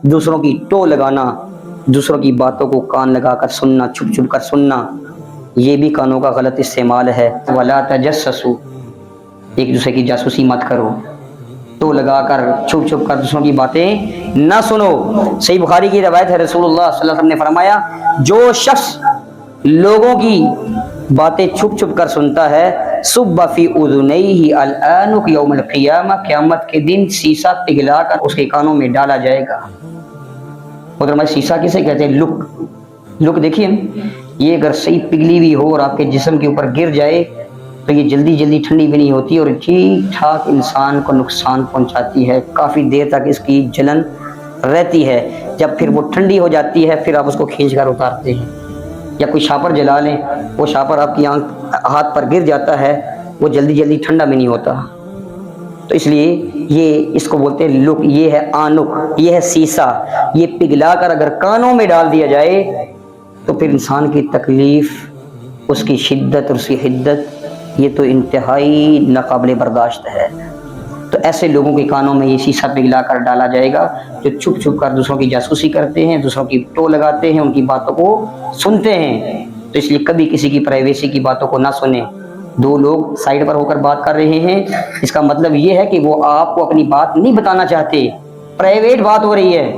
دوسروں کی ٹو لگانا، دوسروں کی باتوں کو کان لگا کر سننا، چھپ چھپ کر سننا، یہ بھی کانوں کا غلط استعمال ہے۔ ولا تجسسوا، ایک دوسرے کی جاسوسی مت کرو، ٹو لگا کر چھپ چھپ کر دوسروں کی باتیں نہ سنو۔ صحیح بخاری کی روایت ہے، رسول اللہ صلی اللہ علیہ وسلم نے فرمایا جو شخص لوگوں کی باتیں چھپ چھپ کر سنتا ہے صب فی اذنیہ الانک یوم القیامہ، قیامت کے دن سیسا پگھلا کر اس کے کانوں میں ڈالا جائے گا۔ محترم سیسا کسے کہتے ہیں؟ لک دیکھیے، یہ اگر صحیح پگھلی ہوئی ہو اور آپ کے جسم کے اوپر گر جائے تو یہ جلدی جلدی ٹھنڈی بھی نہیں ہوتی اور ٹھیک ٹھاک انسان کو نقصان پہنچاتی ہے، کافی دیر تک اس کی جلن رہتی ہے۔ جب پھر وہ ٹھنڈی ہو جاتی ہے پھر آپ اس کو کھینچ کر اتارتے ہیں، یا کوئی شاپر جلا لیں، وہ شاپر آپ کی ہاتھ پر گر جاتا ہے، وہ جلدی جلدی ٹھنڈا بھی نہیں ہوتا۔ تو اس لیے یہ اس کو بولتے ہیں لک، یہ ہے آنک، یہ ہے سیسا، یہ پگھلا کر اگر کانوں میں ڈال دیا جائے تو پھر انسان کی تکلیف، اس کی شدت اور اس کی حدت یہ تو انتہائی ناقابل برداشت ہے۔ تو ایسے لوگوں کے کانوں میں یہ سیسا پگھلا کر ڈالا جائے گا جو چھپ چھپ کر دوسروں کی جاسوسی کرتے ہیں، دوسروں کی ٹو لگاتے ہیں، ان کی باتوں کو سنتے ہیں۔ تو اس لیے کبھی کسی کی پرائیویسی کی باتوں کو نہ سنیں۔ دو لوگ سائڈ پر ہو کر بات کر رہے ہیں، اس کا مطلب یہ ہے کہ وہ آپ کو اپنی بات نہیں بتانا چاہتے، پرائیویٹ بات ہو رہی ہے،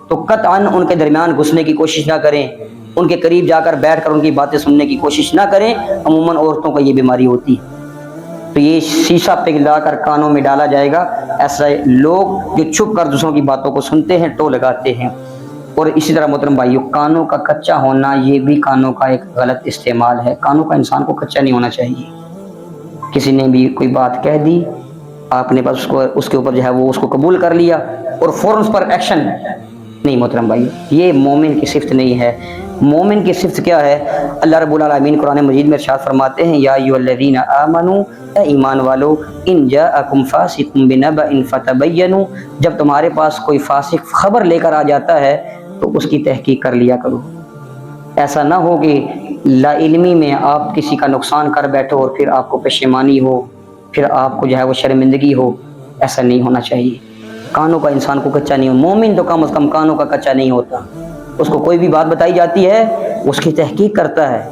تو قطعاً ان کے درمیان گھسنے کی کوشش نہ کریں، ان کے قریب جا کر بیٹھ کر ان کی باتیں سننے کی کوشش نہ کریں۔ عموماً عورتوں کو یہ بیماری ہوتی ہے۔ تو یہ شیشہ پگھلا کر کانوں میں ڈالا جائے گا، ایسے لوگ جو چھپ کر دوسروں کی باتوں کو سنتے ہیں، ٹو لگاتے ہیں۔ اور اسی طرح محترم بھائیو، کانوں کا کچا ہونا یہ بھی کانوں کا ایک غلط استعمال ہے۔ کانوں کا انسان کو کچا نہیں ہونا چاہیے۔ کسی نے بھی کوئی بات کہہ دی، آپ نے بس اس کے اوپر جو ہے وہ اس کو قبول کر لیا اور فوراً اس پر ایکشن نہیں۔ محترم بھائی، یہ مومن کی صفت نہیں ہے۔ مومن کی صفت کیا ہے؟ اللہ رب العالمین قرآن مجید میں ارشاد فرماتے ہیں یا ایھا الذین آمنوا، اے ایمان والو، ان جاءکم فاسق بنبأ فتبینوا، جب تمہارے پاس کوئی فاسق خبر لے کر آ جاتا ہے تو اس کی تحقیق کر لیا کرو۔ ایسا نہ ہو کہ لا علمی میں آپ کسی کا نقصان کر بیٹھو اور پھر آپ کو پشیمانی ہو، پھر آپ کو جو ہے وہ شرمندگی ہو۔ ایسا نہیں ہونا چاہیے۔ کانوں کا انسان کو کچا نہیں ہو، مومن تو کم از کم کانوں کا کچا نہیں ہوتا۔ اس کو کوئی بھی بات بتائی جاتی ہے اس کی تحقیق کرتا ہے،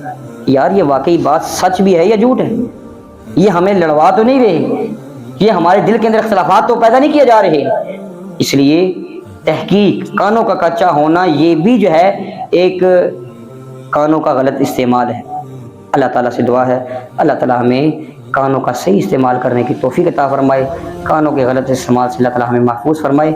یار یہ واقعی بات سچ بھی ہے یا جھوٹ ہے، یہ ہمیں لڑوا تو نہیں رہے، یہ ہمارے دل کے اندر اختلافات تو پیدا نہیں کیے جا رہے۔ اس لیے تحقیق، کانوں کا کچا ہونا یہ بھی جو ہے ایک کانوں کا غلط استعمال ہے۔ اللہ تعالیٰ سے دعا ہے اللہ تعالیٰ ہمیں کانوں کا صحیح استعمال کرنے کی توفیق عطا فرمائے، کانوں کے غلط استعمال سے اللہ تعالیٰ ہمیں محفوظ فرمائے۔